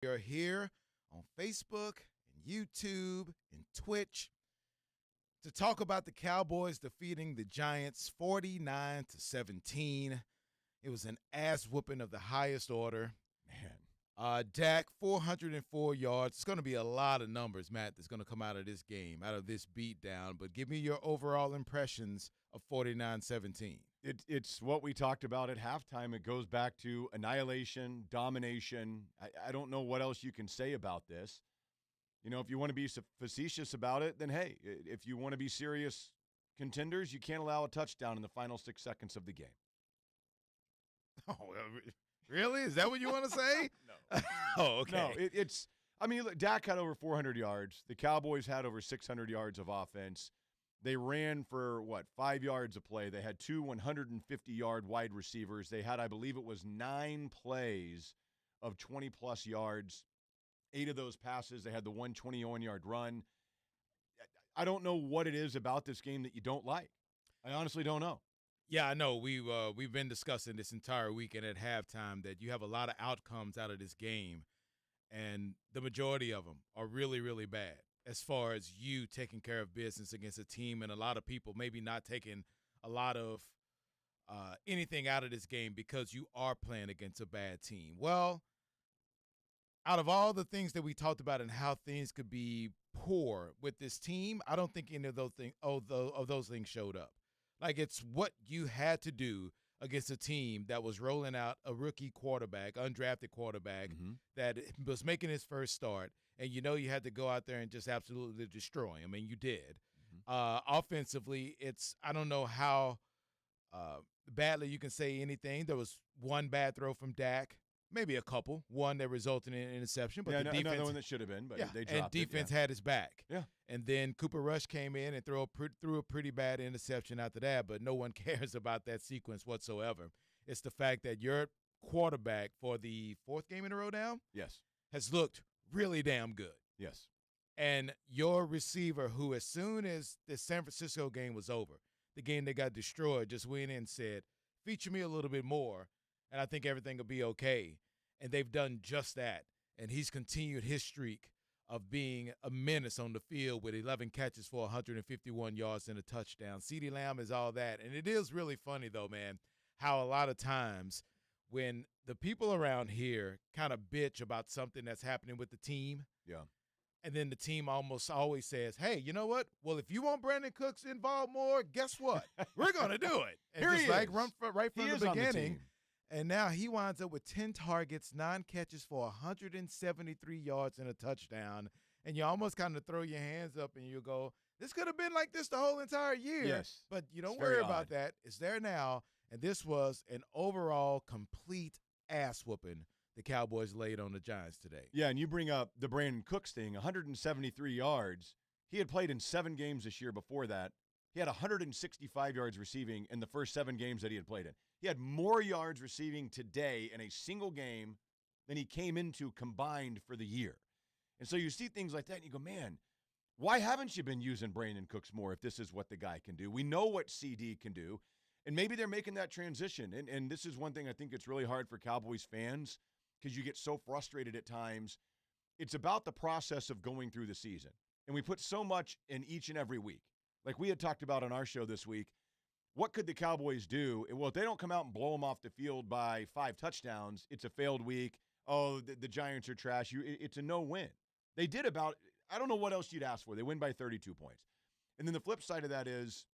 We are here on Facebook and YouTube and Twitch to talk about the Cowboys defeating the Giants 49-17. It was an ass whooping of the highest order. Man. Dak, 404 yards. It's going to be a lot of numbers, Matt, that's going to come out of this game, out of this beatdown. But give me your overall impressions of 49-17. It's what we talked about at halftime. It goes back to annihilation, domination. I don't know what else you can say about this. You know, if you want to be facetious about it, then, hey, if you want to be serious contenders, you can't allow a touchdown in the final 6 seconds of the game. Oh, really? Is that what you want to say? No. Oh, okay. No, it's – I mean, look, Dak had over 400 yards. The Cowboys had over 600 yards of offense. They ran for, 5 yards a play. They had two 150-yard wide receivers. They had, I believe it was 9 plays of 20-plus yards. 8 of those passes, they had the 121-yard run. I don't know what it is about this game that you don't like. I honestly don't know. Yeah, I know. We've been discussing this entire weekend at halftime that you have a lot of outcomes out of this game, and the majority of them are really, really bad as far as you taking care of business against a team and a lot of people maybe not taking a lot of anything out of this game because you are playing against a bad team. Well, out of all the things that we talked about and how things could be poor with this team, I don't think any of those things showed up. Like, it's what you had to do against a team that was rolling out a rookie quarterback, undrafted quarterback, that was making his first start, and you know you had to go out there and just absolutely destroy him, and you did. Offensively, I don't know how badly you can say anything. There was one bad throw from Dak, maybe a couple, one that resulted in an interception. But the defense, another one that should have been, but they dropped it. And defense had his back. Yeah. And then Cooper Rush came in and threw a pretty bad interception after that, but no one cares about that sequence whatsoever. It's the fact that your quarterback for the 4th game in a row now has looked really damn good. Yes. And your receiver, who as soon as the San Francisco game was over, the game that got destroyed, just went in and said, feature me a little bit more, and I think everything will be okay. And they've done just that. And he's continued his streak of being a menace on the field with 11 catches for 151 yards and a touchdown. CeeDee Lamb is all that. And it is really funny, though, man, how a lot of times when the people around here kind of bitch about something that's happening with the team, and then the team almost always says, hey, you know what? Well, if you want Brandon Cooks involved more, guess what? We're going to do it. And Here just he like is. right from the beginning. And And now he winds up with 10 targets, 9 catches for 173 yards and a touchdown. And you almost kind of throw your hands up and you go, this could have been like this the whole entire year. Yes. But you don't worry about that. It's there now. And this was an overall complete ass whooping the Cowboys laid on the Giants today. Yeah, and you bring up the Brandon Cooks thing, 173 yards. He had played in 7 games this year before that. He had 165 yards receiving in the first 7 games that he had played in. He had more yards receiving today in a single game than he came into combined for the year. And so you see things like that, and you go, man, why haven't you been using Brandon Cooks more if this is what the guy can do? We know what CD can do, and maybe they're making that transition. And this is one thing I think it's really hard for Cowboys fans because you get so frustrated at times. It's about the process of going through the season. And we put so much in each and every week. Like we had talked about on our show this week, what could the Cowboys do? Well, if they don't come out and blow them off the field by 5 touchdowns, it's a failed week. Oh, the Giants are trash. It's a no-win. They did about, I don't know what else you'd ask for. They win by 32 points. And then the flip side of that is,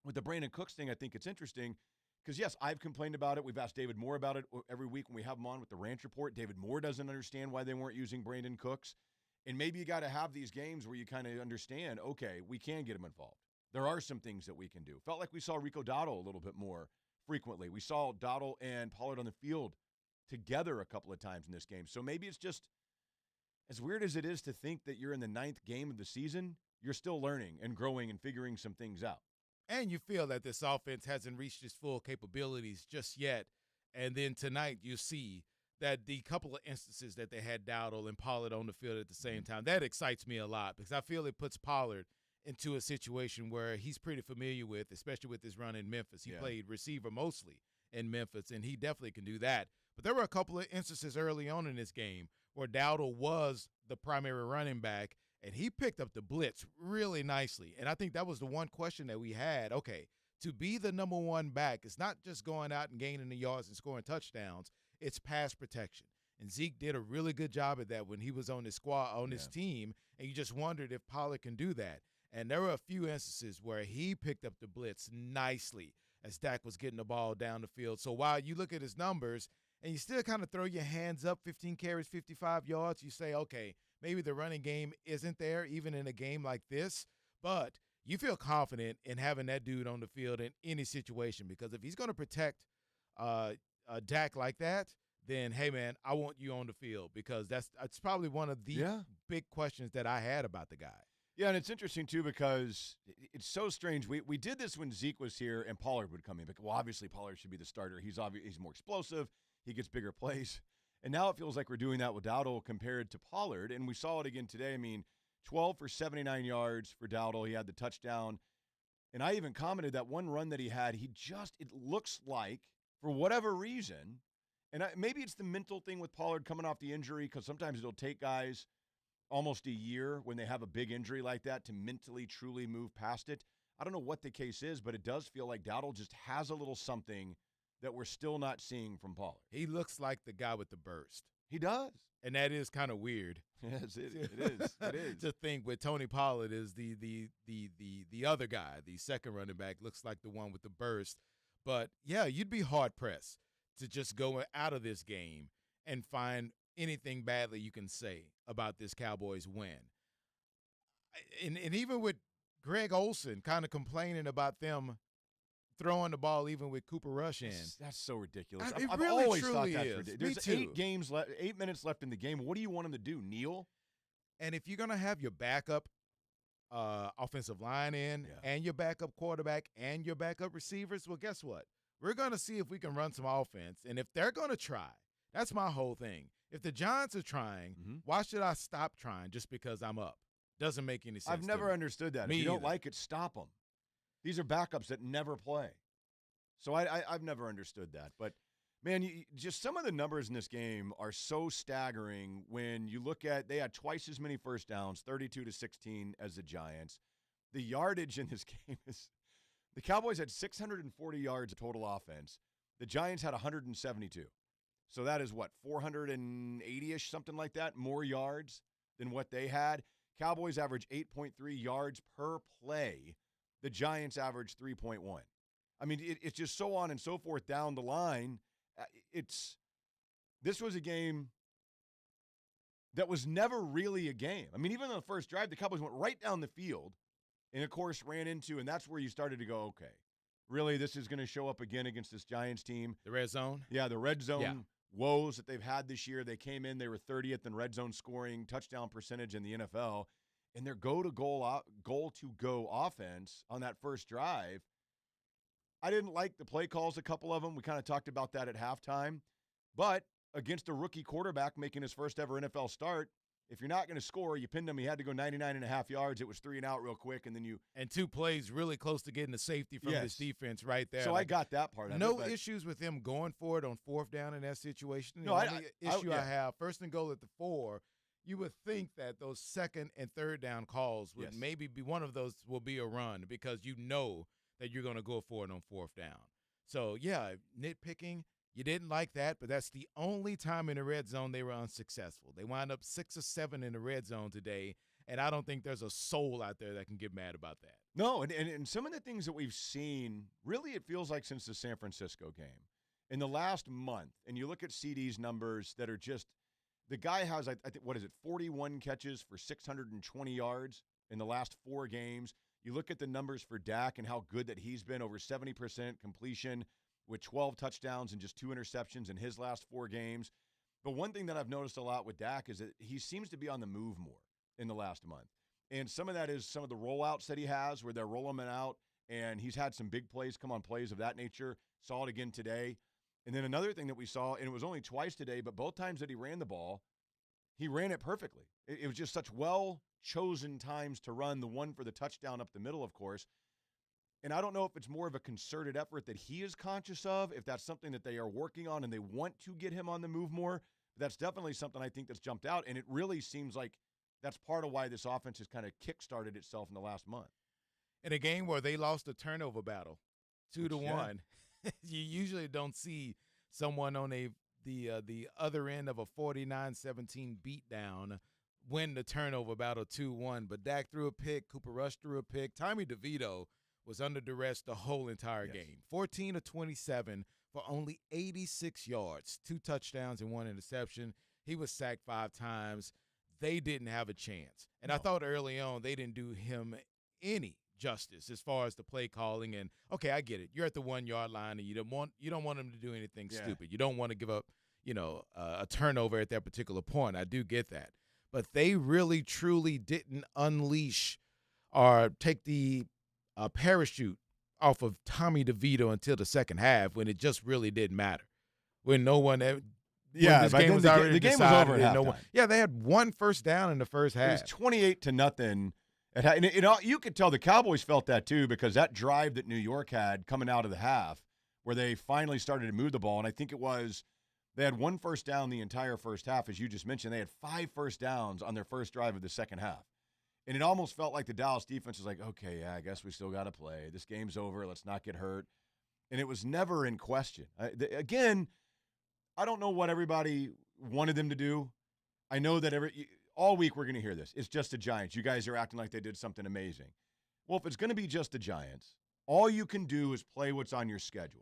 with the Brandon Cooks thing, I think it's interesting because, yes, I've complained about it. We've asked David Moore about it every week when we have him on with the Ranch Report. David Moore doesn't understand why they weren't using Brandon Cooks. And maybe you got to have these games where you kind of understand, okay, we can get him involved. There are some things that we can do. Felt like we saw Rico Dowdle a little bit more frequently. We saw Dowdle and Pollard on the field together a couple of times in this game. So maybe it's just, as weird as it is to think that you're in the 9th game of the season, you're still learning and growing and figuring some things out. And you feel that this offense hasn't reached its full capabilities just yet. And then tonight you see that the couple of instances that they had Dowdle and Pollard on the field at the same time, that excites me a lot because I feel it puts Pollard into a situation where he's pretty familiar with, especially with his run in Memphis. He played receiver mostly in Memphis, and he definitely can do that. But there were a couple of instances early on in this game where Dowdle was the primary running back, and he picked up the blitz really nicely. And I think that was the one question that we had. Okay, to be the number one back, it's not just going out and gaining the yards and scoring touchdowns. It's pass protection. And Zeke did a really good job at that when he was on his squad, on his team, and you just wondered if Pollard can do that. And there were a few instances where he picked up the blitz nicely as Dak was getting the ball down the field. So while you look at his numbers and you still kind of throw your hands up, 15 carries, 55 yards, you say, okay, maybe the running game isn't there even in a game like this, but you feel confident in having that dude on the field in any situation, because if he's going to protect Dak like that, then, hey, man, I want you on the field, because that's probably one of the big questions that I had about the guy. Yeah, and it's interesting, too, because it's so strange. We did this when Zeke was here and Pollard would come in. Well, obviously, Pollard should be the starter. He's more explosive. He gets bigger plays. And now it feels like we're doing that with Dowdle compared to Pollard. And we saw it again today. I mean, 12 for 79 yards for Dowdle. He had the touchdown. And I even commented that one run that he had, it looks like, for whatever reason, and maybe it's the mental thing with Pollard coming off the injury, because sometimes it'll take guys almost a year when they have a big injury like that to mentally truly move past it. I don't know what the case is, but it does feel like Dowdle just has a little something that we're still not seeing from Pollard. He looks like the guy with the burst. He does. And that is kind of weird. Yes, it is. It is. To think with Tony Pollard is the other guy, the second running back, looks like the one with the burst. But, yeah, you'd be hard-pressed to just go out of this game and find anything badly you can say about this Cowboys win. And even with Greg Olsen kind of complaining about them throwing the ball even with Cooper Rush in. That's so ridiculous. I've really always thought that's is. ridiculous. There's 8 minutes left in the game. What do you want him to do, kneel? And if you're going to have your backup offensive line in and your backup quarterback and your backup receivers, well, guess what? We're going to see if we can run some offense. And if they're going to try, that's my whole thing. If the Giants are trying, why should I stop trying just because I'm up? Doesn't make any sense. I've never understood that. If you don't like it, stop them. These are backups that never play. So I've never understood that. But, man, just some of the numbers in this game are so staggering when you look at they had twice as many first downs, 32-16, as the Giants. The yardage in this game is the Cowboys had 640 yards of total offense. The Giants had 172. So that is, 480-ish, something like that, more yards than what they had. Cowboys average 8.3 yards per play. The Giants average 3.1. I mean, it's just so on and so forth down the line. This was a game that was never really a game. I mean, even on the first drive, the Cowboys went right down the field and, of course, ran into, and that's where you started to go, okay, really, this is going to show up again against this Giants team. The red zone? Yeah, the red zone woes that they've had this year. They came in, they were 30th in red zone scoring, touchdown percentage in the NFL. And their goal-to-go offense on that first drive, I didn't like the play calls, a couple of them. We kind of talked about that at halftime. But against a rookie quarterback making his first ever NFL start, if you're not going to score, you pinned him. He had to go 99.5 yards. It was 3 and out real quick, and then you – And 2 plays really close to getting the safety from this defense right there. So I got that part of it. No issues with him going for it on fourth down in that situation. The only issue I have, first and goal at the 4 – you would think that those second and third down calls would maybe be one of those will be a run, because you know that you're going to go for it on fourth down. So, yeah, nitpicking, you didn't like that, but that's the only time in the red zone they were unsuccessful. They wound up 6 or 7 in the red zone today, and I don't think there's a soul out there that can get mad about that. No, and some of the things that we've seen, really it feels like since the San Francisco game. In the last month, and you look at CD's numbers that are just – the guy has, I think, 41 catches for 620 yards in the last 4 games. You look at the numbers for Dak and how good that he's been, over 70% completion with 12 touchdowns and just 2 interceptions in his last 4 games. But one thing that I've noticed a lot with Dak is that he seems to be on the move more in the last month. And some of that is some of the rollouts that he has where they're rolling him out, and he's had some big plays come on, plays of that nature. Saw it again today. And then another thing that we saw, and it was only twice today, but both times that he ran the ball, he ran it perfectly. It was just such well-chosen times to run, the one for the touchdown up the middle, of course. And I don't know if it's more of a concerted effort that he is conscious of, if that's something that they are working on and they want to get him on the move more. That's definitely something I think that's jumped out, and it really seems like that's part of why this offense has kind of kick-started itself in the last month. In a game where they lost a turnover battle, 2-1, you usually don't see someone on the other end of a 49-17 beatdown win the turnover battle 2-1. But Dak threw a pick, Cooper Rush threw a pick. Tommy DeVito was under duress the whole entire game. 14 of 27 for only 86 yards, 2 touchdowns and 1 interception. He was sacked 5 times. They didn't have a chance. And I thought early on they didn't do him any justice as far as the play calling. And okay, I get it. You're at the 1 yard line and you don't want him to do anything stupid. You don't want to give up, a turnover at that particular point. I do get that. But they really truly didn't unleash or take the parachute off of Tommy DeVito until the second half, when it just really didn't matter. When no one this game was already the game decided, was over at halftime. They had 1 first down in the first half. It was 28-0. And you could tell the Cowboys felt that too, because that drive that New York had coming out of the half, where they finally started to move the ball, and I think they had 1 first down the entire first half, as you just mentioned. They had 5 first downs on their first drive of the second half. And it almost felt like the Dallas defense was like, okay, yeah, I guess we still got to play. This game's over. Let's not get hurt. And it was never in question. Again, I don't know what everybody wanted them to do. I know that all week we're going to hear this. It's just the Giants. You guys are acting like they did something amazing. Well, if it's going to be just the Giants, all you can do is play what's on your schedule.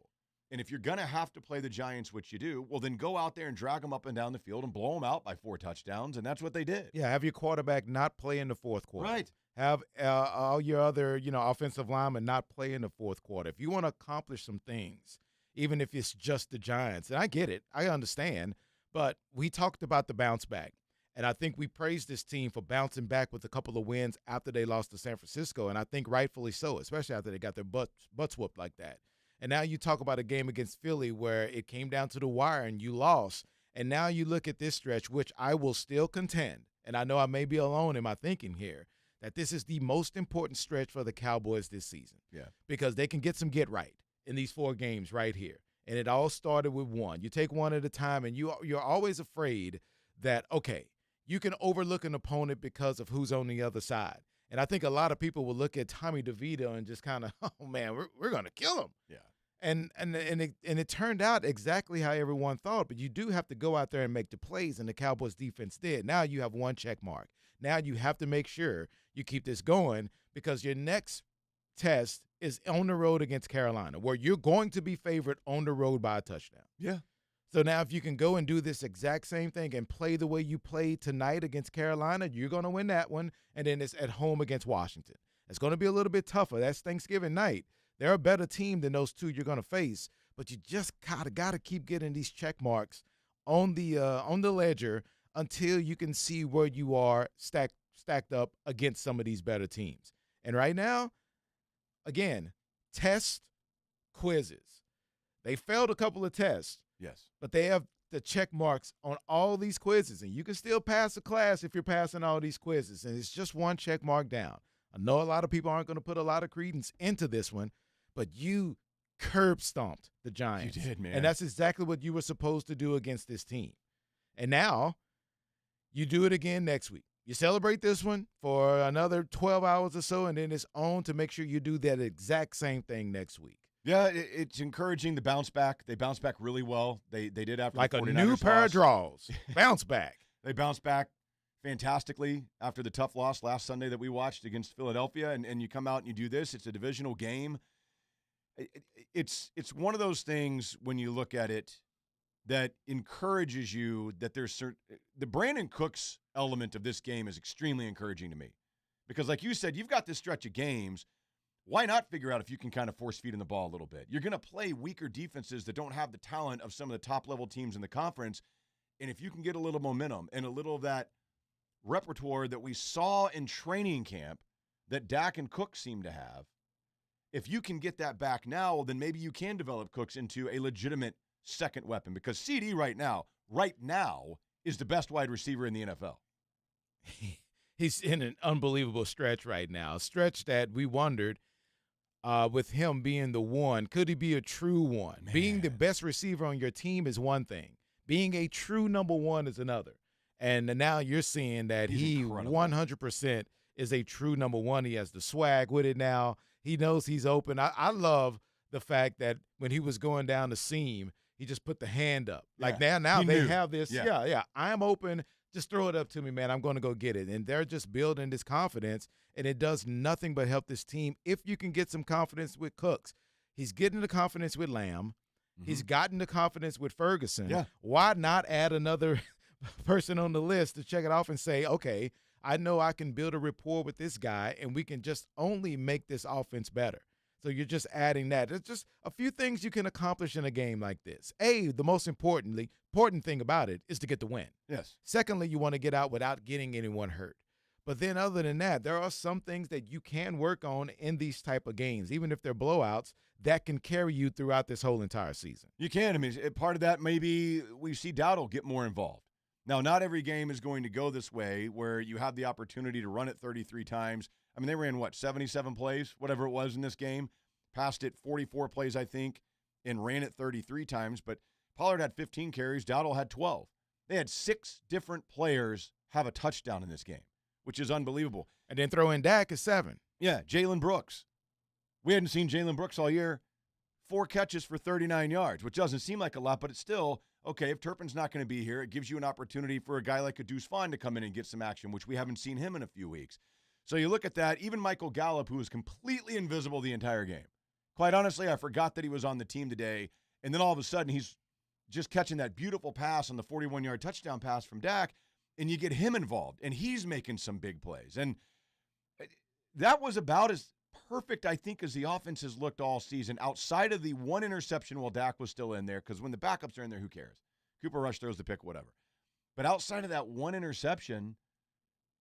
And if you're going to have to play the Giants, which you do, well, then go out there and drag them up and down the field and blow them out by 4 touchdowns, and that's what they did. Yeah, have your quarterback not play in the fourth quarter. Right. Have all your other, offensive linemen not play in the fourth quarter. If you want to accomplish some things, even if it's just the Giants, and I get it, I understand, but we talked about the bounce back. And I think we praised this team for bouncing back with a couple of wins after they lost to San Francisco, and I think rightfully so, especially after they got their butts whooped like that. And now you talk about a game against Philly where it came down to the wire and you lost. And now you look at this stretch, which I will still contend, and I know I may be alone in my thinking here, that this is the most important stretch for the Cowboys this season. Yeah. Because they can get some get right in these 4 games right here. And it all started with 1. You take 1 at a time, and you're always afraid that, okay, you can overlook an opponent because of who's on the other side. And I think a lot of people will look at Tommy DeVito and just kind of, oh, man, we're going to kill him. Yeah. And it turned out exactly how everyone thought. But you do have to go out there and make the plays, and the Cowboys defense did. Now you have 1 check mark. Now you have to make sure you keep this going, because your next test is on the road against Carolina, where you're going to be favored on the road by a touchdown. Yeah. So now if you can go and do this exact same thing and play the way you played tonight against Carolina, you're going to win that one, and then it's at home against Washington. It's going to be a little bit tougher. That's Thanksgiving night. They're a better team than those 2 you're going to face, but you just got to keep getting these check marks on the ledger until you can see where you are stacked up against some of these better teams. And right now, again, test quizzes. They failed a couple of tests. Yes. But they have the check marks on all these quizzes, and you can still pass a class if you're passing all these quizzes, and it's just 1 check mark down. I know a lot of people aren't going to put a lot of credence into this one, but you curb stomped the Giants. You did, man. And that's exactly what you were supposed to do against this team. And now you do it again next week. You celebrate this one for another 12 hours or so, and then it's on to make sure you do that exact same thing next week. Yeah, it's encouraging the bounce back. They bounced back really well. They did after like the 49ers a new pair of draws. Bounce back. They bounced back fantastically after the tough loss last Sunday that we watched against Philadelphia, and you come out and you do this. It's a divisional game. It's one of those things when you look at it that encourages you that there's the Brandon Cooks element of this game is extremely encouraging to me, because like you said, you've got this stretch of games. Why not figure out if you can kind of force feed in the ball a little bit? You're going to play weaker defenses that don't have the talent of some of the top-level teams in the conference, and if you can get a little momentum and a little of that repertoire that we saw in training camp that Dak and Cook seem to have, if you can get that back now, then maybe you can develop Cooks into a legitimate second weapon, because CD right now is the best wide receiver in the NFL. He's in an unbelievable stretch right now, a stretch that we wondered with him being the one, could he be a true one? Man. Being the best receiver on your team is one thing. Being a true number one is another. And now you're seeing that He's he incredible. 100% is a true number one. He has the swag with it now. He knows he's open. I love the fact that when he was going down the seam, he just put the hand up. Like now He they knew. have this. Yeah. I'm open. Just throw it up to me, man. I'm going to go get it. And they're just building this confidence, and it does nothing but help this team if you can get some confidence with Cooks. He's getting the confidence with Lamb. Mm-hmm. He's gotten the confidence with Ferguson. Yeah. Why not add another person on the list to check it off and say, okay, I know I can build a rapport with this guy, and we can just only make this offense better. So you're just adding that. There's just a few things you can accomplish in a game like this. The most important thing about it is to get the win. Yes. Secondly, you want to get out without getting anyone hurt. But then other than that, there are some things that you can work on in these type of games, even if they're blowouts, that can carry you throughout this whole entire season. You can. I mean, part of that maybe we see Dowdle get more involved. Now, not every game is going to go this way where you have the opportunity to run it 33 times. I mean, they ran, 77 plays, whatever it was in this game, passed it 44 plays, I think, and ran it 33 times. But Pollard had 15 carries. Dowdle had 12. They had 6 different players have a touchdown in this game, which is unbelievable. And then throw in Dak is 7. Yeah, Jalen Brooks. We hadn't seen Jalen Brooks all year. 4 catches for 39 yards, which doesn't seem like a lot, but it's still, okay, if Turpin's not going to be here, it gives you an opportunity for a guy like a Deuce Vaughn to come in and get some action, which we haven't seen him in a few weeks. So you look at that, even Michael Gallup, who was completely invisible the entire game. Quite honestly, I forgot that he was on the team today, and then all of a sudden he's just catching that beautiful pass on the 41-yard touchdown pass from Dak, and you get him involved, and he's making some big plays. And that was about as perfect, I think, as the offense has looked all season, outside of the one interception while Dak was still in there, because when the backups are in there, who cares? Cooper Rush throws the pick, whatever. But outside of that one interception,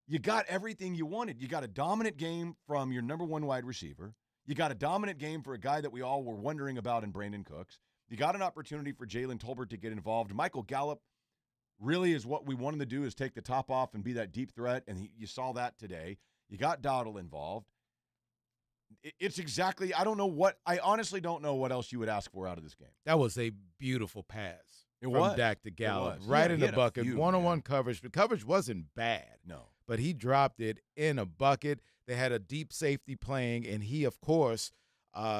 you got everything you wanted. You got a dominant game from your number one wide receiver. You got a dominant game for a guy that we all were wondering about in Brandon Cooks. You got an opportunity for Jalen Tolbert to get involved. Michael Gallup really is what we want him to do, is take the top off and be that deep threat, and you saw that today. You got Dowdle involved. It's exactly, I honestly don't know what else you would ask for out of this game. That was a beautiful pass. From Dak to Gallup, was. right Yeah, in he the had a bucket, few, one-on-one man. coverage. The coverage wasn't bad. No. But he dropped it in a bucket. They had a deep safety playing, and he, of course,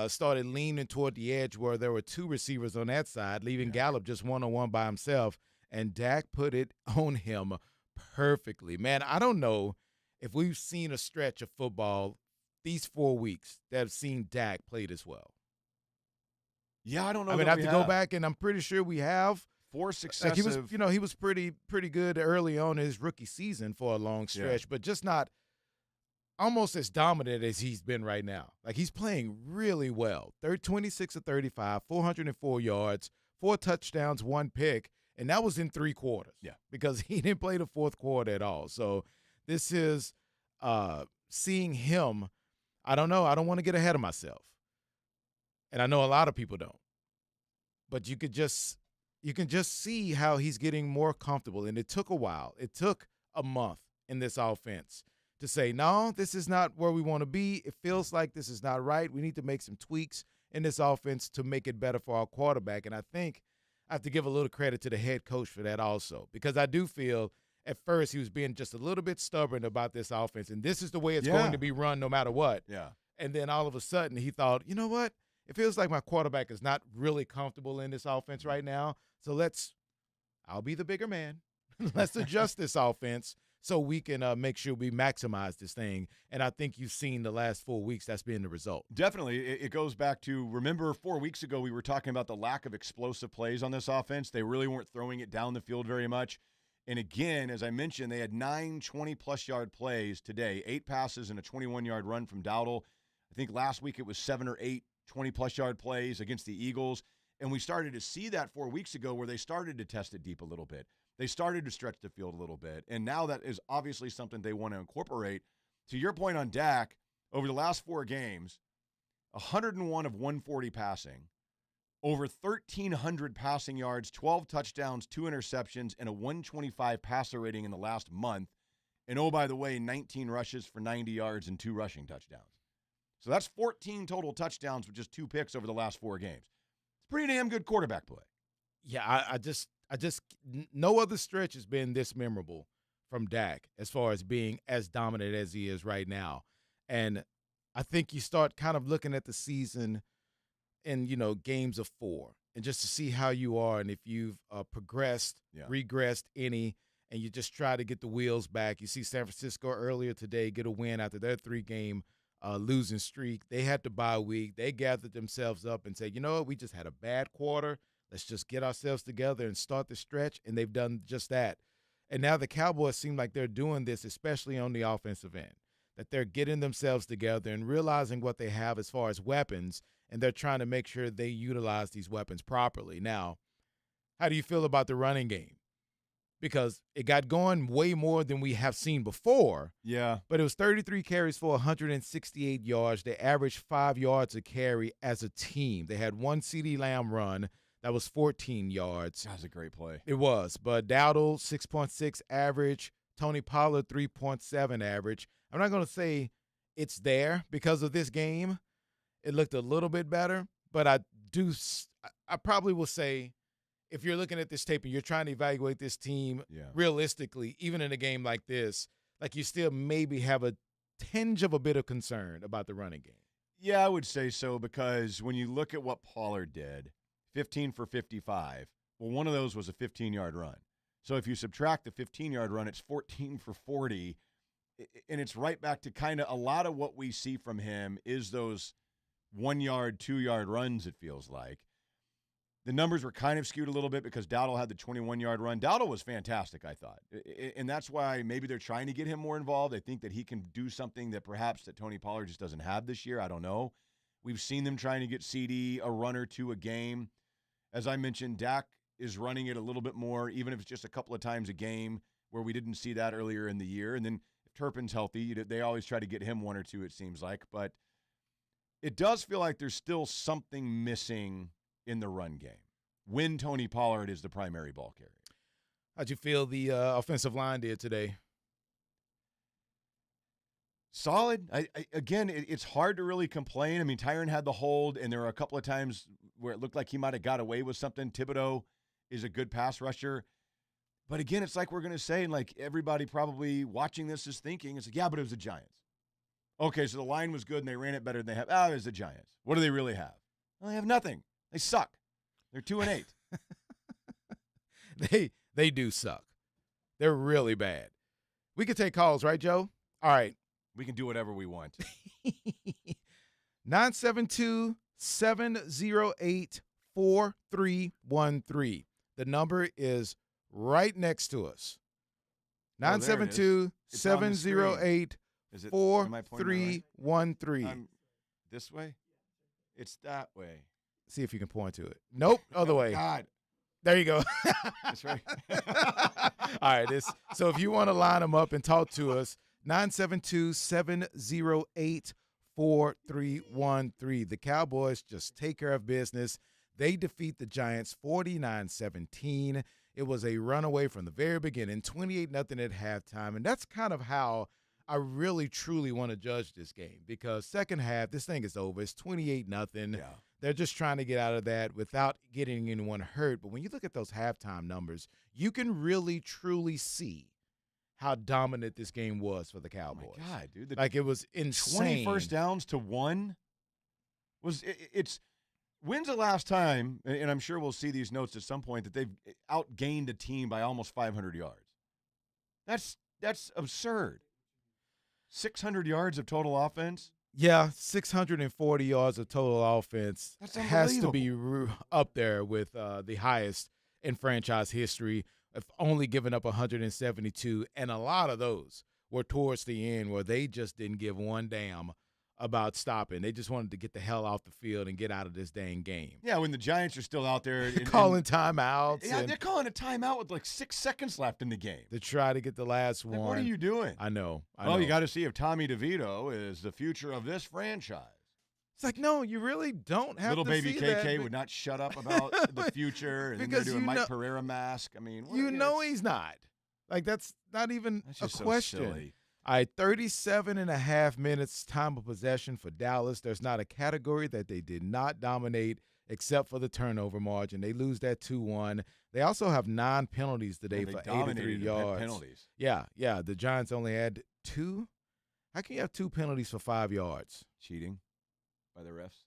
started leaning toward the edge where there were 2 receivers on that side, leaving Gallup just one-on-one by himself, and Dak put it on him perfectly. Man, I don't know if we've seen a stretch of football these 4 weeks that have seen Dak play this well. Yeah, I don't know. I mean, I have to go back, and I'm pretty sure we have. 4 successive. He was pretty good early on in his rookie season for a long stretch, but just not almost as dominant as he's been right now. Like, he's playing really well. 26 of 35, 404 yards, 4 touchdowns, 1 pick, and that was in 3 quarters. Yeah. Because he didn't play the 4th quarter at all. So this is seeing him. I don't know. I don't want to get ahead of myself. And I know a lot of people don't. But you can just see how he's getting more comfortable. And it took a while. It took a month in this offense to say, no, this is not where we want to be. It feels like this is not right. We need to make some tweaks in this offense to make it better for our quarterback. And I think I have to give a little credit to the head coach for that also, because I do feel at first he was being just a little bit stubborn about this offense, and this is the way it's going to be run no matter what. Yeah. And then all of a sudden he thought, you know what? It feels like my quarterback is not really comfortable in this offense right now, so I'll be the bigger man. Let's adjust this offense so we can make sure we maximize this thing. And I think you've seen the last 4 weeks that's been the result. Definitely. It goes back to, remember 4 weeks ago we were talking about the lack of explosive plays on this offense. They really weren't throwing it down the field very much. And again, as I mentioned, they had 9 20-plus yard plays today, 8 passes and a 21-yard run from Dowdle. I think last week it was 7 or 8 20-plus yard plays against the Eagles. And we started to see that 4 weeks ago where they started to test it deep a little bit. They started to stretch the field a little bit. And now that is obviously something they want to incorporate. To your point on Dak, over the last 4 games, 101 of 140 passing, over 1,300 passing yards, 12 touchdowns, 2 interceptions, and a 125 passer rating in the last month. And oh, by the way, 19 rushes for 90 yards and 2 rushing touchdowns. So that's 14 total touchdowns with just 2 picks over the last 4 games. It's pretty damn good quarterback play. Yeah, no other stretch has been this memorable from Dak as far as being as dominant as he is right now. And I think you start kind of looking at the season in, games of 4 and just to see how you are and if you've progressed, regressed any, and you just try to get the wheels back. You see San Francisco earlier today get a win after their 3-game losing streak. They had to bye week. They gathered themselves up and said, you know what, we just had a bad quarter. Let's just get ourselves together and start the stretch, and they've done just that. And now the Cowboys seem like they're doing this, especially on the offensive end, that they're getting themselves together and realizing what they have as far as weapons, and they're trying to make sure they utilize these weapons properly. Now, how do you feel about the running game? Because it got going way more than we have seen before. Yeah. But it was 33 carries for 168 yards. They averaged 5 yards a carry as a team. They had one CeeDee Lamb run. That was 14 yards. That was a great play. It was. But Dowdle, 6.6 average. Tony Pollard, 3.7 average. I'm not going to say it's there because of this game. It looked a little bit better. But I probably will say, if you're looking at this tape and you're trying to evaluate this team realistically, even in a game like this, like you still maybe have a tinge of a bit of concern about the running game. Yeah, I would say so, because when you look at what Pollard did, 15 for 55, well, one of those was a 15-yard run. So if you subtract the 15-yard run, it's 14 for 40, and it's right back to kind of a lot of what we see from him is those 1-yard, 2-yard runs, it feels like. The numbers were kind of skewed a little bit because Dowdle had the 21-yard run. Dowdle was fantastic, I thought. And that's why maybe they're trying to get him more involved. I think that he can do something that perhaps that Tony Pollard just doesn't have this year. I don't know. We've seen them trying to get CD a run or two a game. As I mentioned, Dak is running it a little bit more, even if it's just a couple of times a game, where we didn't see that earlier in the year. And then if Turpin's healthy, they always try to get him one or two, it seems like. But it does feel like there's still something missing in the run game when Tony Pollard is the primary ball carrier. How'd you feel the offensive line did today? Solid. Again, it's hard to really complain. I mean, Tyron had the hold, and there were a couple of times where it looked like he might have got away with something. Thibodeau is a good pass rusher. But again, it's like we're going to say, and like everybody probably watching this is thinking, it's like, yeah, but it was the Giants. Okay, so the line was good, and they ran it better than they have. It was the Giants. What do they really have? Well, they have nothing. They suck. They're 2-8. They do suck. They're really bad. We can take calls, right, Joe? All right. We can do whatever we want. 972-708-4313. The number is right next to us. 972-708-4313. This way? It's that way. See if you can point to it. Nope, other way. God. There you go. That's right. All right. So if you want to line them up and talk to us, 972-708-4313. The Cowboys just take care of business. They defeat the Giants 49-17. It was a runaway from the very beginning, 28-0 at halftime. And that's kind of how I really, truly want to judge this game, because second half, this thing is over. It's 28-0. Yeah. They're just trying to get out of that without getting anyone hurt. But when you look at those halftime numbers, you can really, truly see how dominant this game was for the Cowboys. Oh my God, dude. Like, it was insane. 20 first downs to 1. When's the last time, and I'm sure we'll see these notes at some point, that they've outgained a team by almost 500 yards? That's absurd. 600 yards of total offense? Yeah, 640 yards of total offense has to be up there with the highest in franchise history, of only giving up 172, and a lot of those were towards the end where they just didn't give one damn about stopping. They just wanted to get the hell off the field and get out of this dang game. Yeah, when the Giants are still out there. Calling timeouts. Yeah, they're calling a timeout with like 6 seconds left in the game. To try to get the last one. What are you doing? I know. You got to see if Tommy DeVito is the future of this franchise. It's like, no, you really don't have Little to baby see KK that. would not shut up about the future, and then they're doing Mike Pereira mask. I mean, he's not. Like, that's not even a question. So silly. All right, 37.5 minutes time of possession for Dallas. There's not a category that they did not dominate except for the turnover margin. They lose that 2-1. They also have 9 penalties today for 83 yards. Penalties. Yeah. The Giants only had 2. How can you have 2 penalties for 5 yards? Cheating by the refs.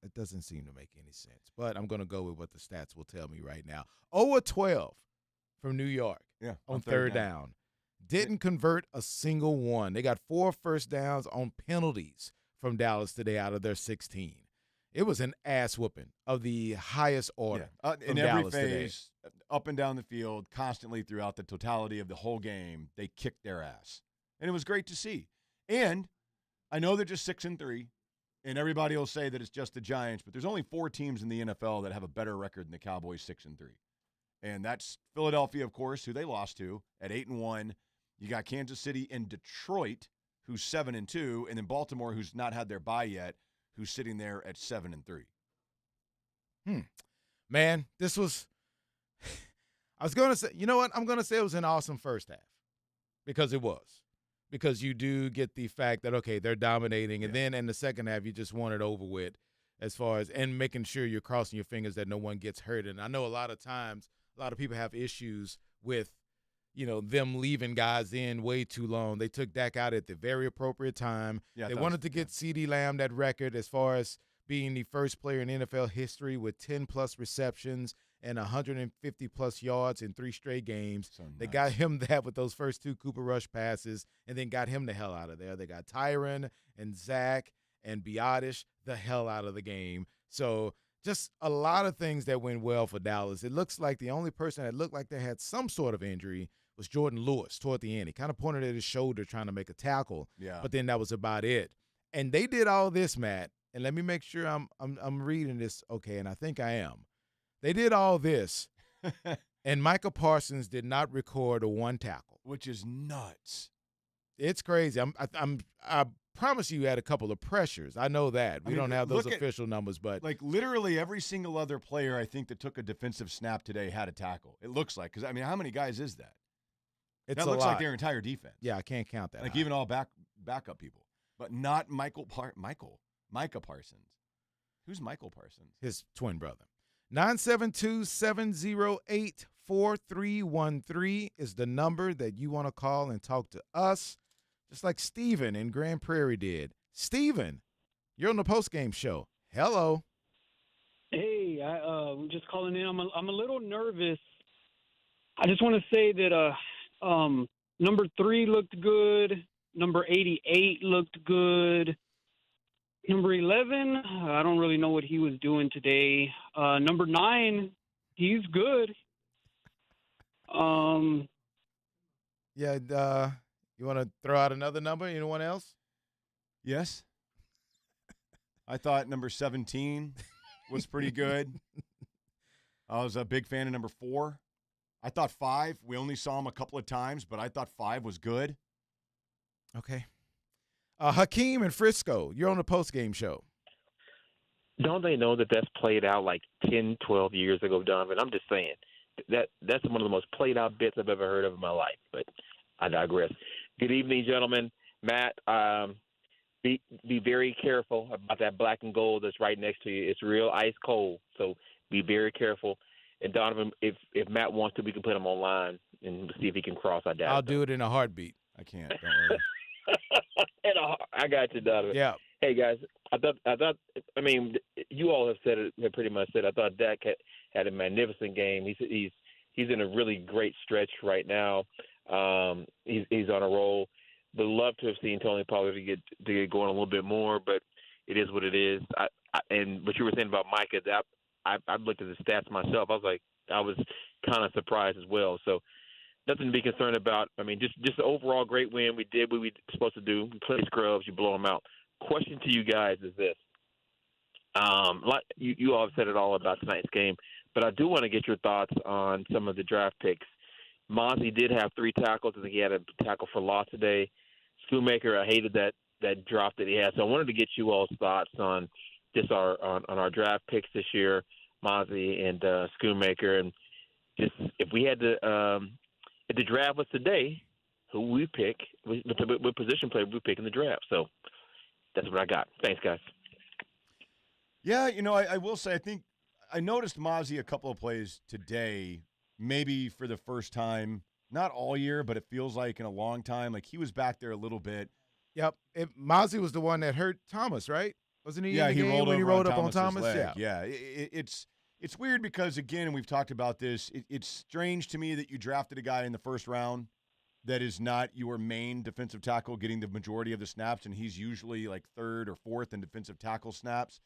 It doesn't seem to make any sense. But I'm going to go with what the stats will tell me right now. 0-12 from New York on third down. Didn't convert a single one. They got 4 first downs on penalties from Dallas today out of their 16. It was an ass whooping of the highest order. In every phase, up and down the field, constantly throughout the totality of the whole game, they kicked their ass. And it was great to see. And I know they're just 6-3, and everybody will say that it's just the Giants, but there's only 4 teams in the NFL that have a better record than the Cowboys 6-3. And that's Philadelphia, of course, who they lost to at 8-1. You got Kansas City and Detroit, who's 7-2, and then Baltimore, who's not had their bye yet, who's sitting there at 7-3. Man, this was – I was going to say – you know what? I'm going to say it was an awesome first half because it was. Because you do get the fact that, okay, they're dominating, and then in the second half you just want it over with as far as – and making sure you're crossing your fingers that no one gets hurt. And I know a lot of times a lot of people have issues with – them leaving guys in way too long. They took Dak out at the very appropriate time. They wanted to get CeeDee Lamb that record as far as being the first player in NFL history with 10-plus receptions and 150-plus yards in 3 straight games. They got him that with those first 2 Cooper Rush passes and then got him the hell out of there. They got Tyron and Zach and Biotish the hell out of the game. So just a lot of things that went well for Dallas. It looks like the only person that looked like they had some sort of injury was Jordan Lewis toward the end. He kind of pointed at his shoulder trying to make a tackle, but then that was about it. And they did all this, Matt, and let me make sure I'm reading this okay, and I think I am. They did all this, and Micah Parsons did not record a 1 tackle. Which is nuts. It's crazy. I promise you had a couple of pressures. I know that. We don't have those official numbers, but like literally every single other player I think that took a defensive snap today had a tackle. It looks like, because how many guys is that? That looks like their entire defense. Yeah, I can't count that. Like even all backup people, but not Micah Parsons. Who's Michael Parsons? His twin brother. 972-708-4313 is the number that you want to call and talk to us, just like Steven in Grand Prairie did. Steven, you're on the postgame show. Hello. Hey, I'm just calling in. I'm a little nervous. I just want to say that number 3 looked good. Number 88 looked good. Number 11, I don't really know what he was doing today. Number 9, he's good. You want to throw out another number? Anyone else? Yes. I thought number 17 was pretty good. I was a big fan of number 4. I thought 5, we only saw him a couple of times, but I thought 5 was good. Okay. Hakeem in Frisco, you're on the postgame show. Don't they know that that's played out like 10, 12 years ago, Donovan? I'm just saying. That's one of the most played out bits I've ever heard of in my life, but I digress. Good evening, gentlemen. Matt, be very careful about that black and gold that's right next to you. It's real ice cold, so be very careful. And Donovan, if Matt wants to, we can put him online and see if he can cross our data. I'll do it in a heartbeat. I can't. Don't worry. I got you, Donovan. Yeah. Hey guys, I thought. I mean, you all have said it. Have pretty much said. I thought Dak had a magnificent game. He's in a really great stretch right now. He's on a roll. Would love to have seen Tony Pollard to get going a little bit more, but it is what it is. And what you were saying about Micah, I looked at the stats myself. I was kind of surprised as well. So nothing to be concerned about. I mean, just an overall great win. We did what we were supposed to do. We play scrubs, you blow them out. Question to you guys is this. Like you all have said it all about tonight's game, but I do want to get your thoughts on some of the draft picks. Mozzie did have 3 tackles. I think he had a tackle for loss today. Schoonmaker, I hated that drop that he had. So I wanted to get you all's thoughts on just on our draft picks this year, Mozzie and Schoonmaker, and just if we had to if the draft was today, who we pick, what position player we pick in the draft. So that's what I got. Thanks, guys. Yeah, I will say I think I noticed Mozzie a couple of plays today, maybe for the first time, not all year, but it feels like in a long time. Like he was back there a little bit. Yep. Mozzie was the one that hurt Thomas, right? Wasn't he in the he game rolled when over he rolled on up on Thomas's Thomas? leg. Yeah. It's weird because, again, and we've talked about this, it's strange to me that you drafted a guy in the first round that is not your main defensive tackle getting the majority of the snaps, and he's usually like third or fourth in defensive tackle snaps.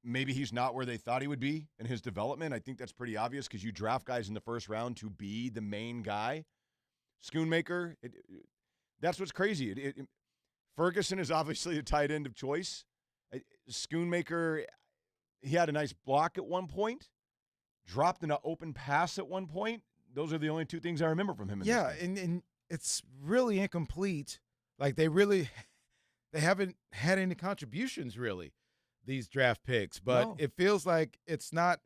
Maybe he's not where they thought he would be in his development. I think that's pretty obvious because you draft guys in the first round to be the main guy. Schoonmaker, that's what's crazy. Ferguson is obviously the tight end of choice. Schoonmaker, he had a nice block at one point, dropped an open pass at one point. Those are the only two things I remember from him. And it's really incomplete. Like they haven't had any contributions really, these draft picks. But No. it feels like it's not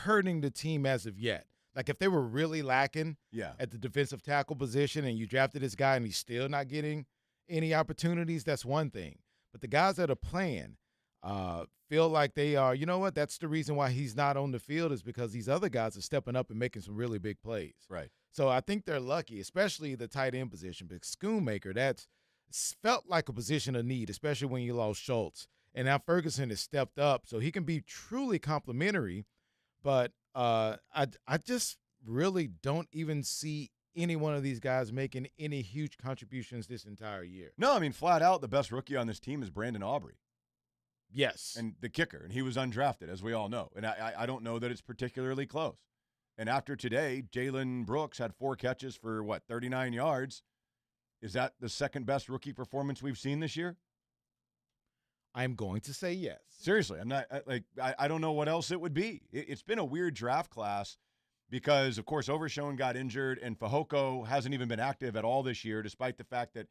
hurting the team as of yet. Like if they were really lacking at the defensive tackle position and you drafted this guy and he's still not getting any opportunities, that's one thing. But the guys that are playing feel like they are, you know what, that's the reason why he's not on the field is because these other guys are stepping up and making some really big plays. Right. So I think they're lucky, especially the tight end position. But Schoonmaker, that's felt like a position of need, especially when you lost Schultz. And now Ferguson has stepped up, so he can be truly complimentary. But I just really don't even see any one of these guys making any huge contributions this entire year. No, I mean, flat out, the best rookie on this team is Brandon Aubrey. Yes. And the kicker, and he was undrafted, as we all know. And I don't know that it's particularly close. And after today, Jalen Brooks had 4 catches for, 39 yards. Is that the second best rookie performance we've seen this year? I'm going to say yes. Seriously, I don't know what else it would be. It's been a weird draft class because, of course, Overshown got injured, and Fehoko hasn't even been active at all this year, despite the fact that,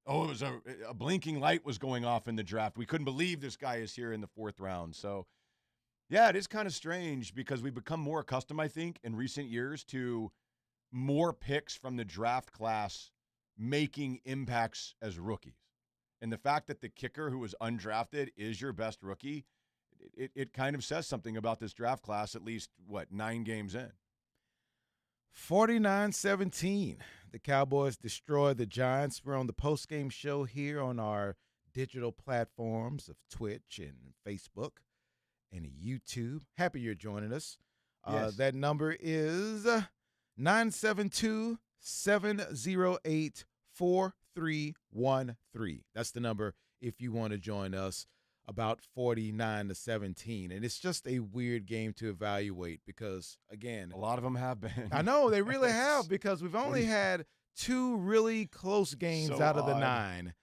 it was a blinking light was going off in the draft. We couldn't believe this guy is here in the 4th round. So, yeah, it is kind of strange because we've become more accustomed, I think, in recent years to more picks from the draft class making impacts as rookies. And the fact that the kicker who was undrafted is your best rookie, it kind of says something about this draft class, at least, 9 games in. 49-17. The Cowboys destroy the Giants. We're on the postgame show here on our digital platforms of Twitch and Facebook and YouTube. Happy you're joining us. Yes. That number is 972-708-4313. That's the number if you want to join us. About 49-17. And it's just a weird game to evaluate because, again, A lot of them have been. I know they really have because we've only had 2 really close games So out of the odd. 9,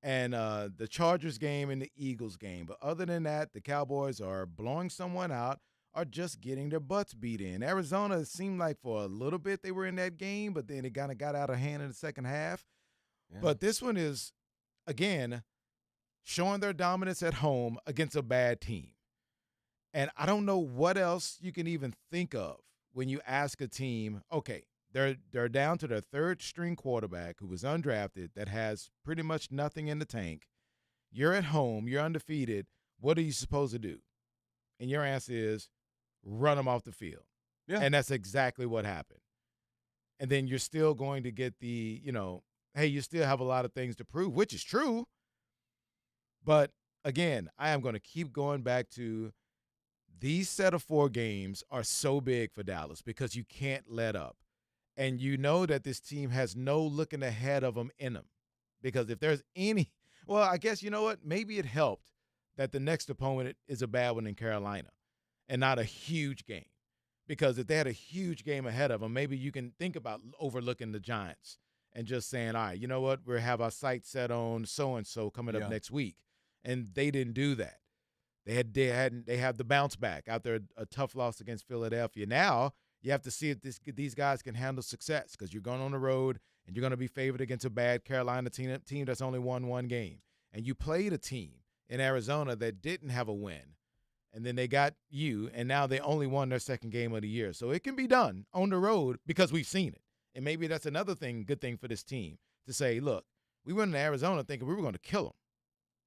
and the Chargers game and the Eagles game. But other than that, the Cowboys are blowing someone out or just getting their butts beat in. Arizona, it seemed like for a little bit they were in that game, but then it kind of got out of hand in the second half. Yeah. But this one is, again, showing their dominance at home against a bad team. And I don't know what else you can even think of when you ask a team, okay, they're down to their 3rd string quarterback who was undrafted that has pretty much nothing in the tank. You're at home, you're undefeated. What are you supposed to do? And your answer is run them off the field. Yeah. And that's exactly what happened. And then you're still going to get the, hey, you still have a lot of things to prove, which is true. But, again, I am going to keep going back to these set of 4 games are so big for Dallas because you can't let up. And you know that this team has no looking ahead of them in them. Because if there's any – well, I guess, you know what? Maybe it helped that the next opponent is a bad one in Carolina and not a huge game. Because if they had a huge game ahead of them, maybe you can think about overlooking the Giants and just saying, all right, you know what? We'll have our sights set on so-and-so coming up next week. And they didn't do that. They have the bounce back after a tough loss against Philadelphia. Now you have to see if these guys can handle success because you're going on the road and you're going to be favored against a bad Carolina team that's only won 1 game. And you played a team in Arizona that didn't have a win. And then they got you, and now they only won their 2nd game of the year. So it can be done on the road because we've seen it. And maybe that's another good thing for this team to say, look, we went to Arizona thinking we were going to kill them.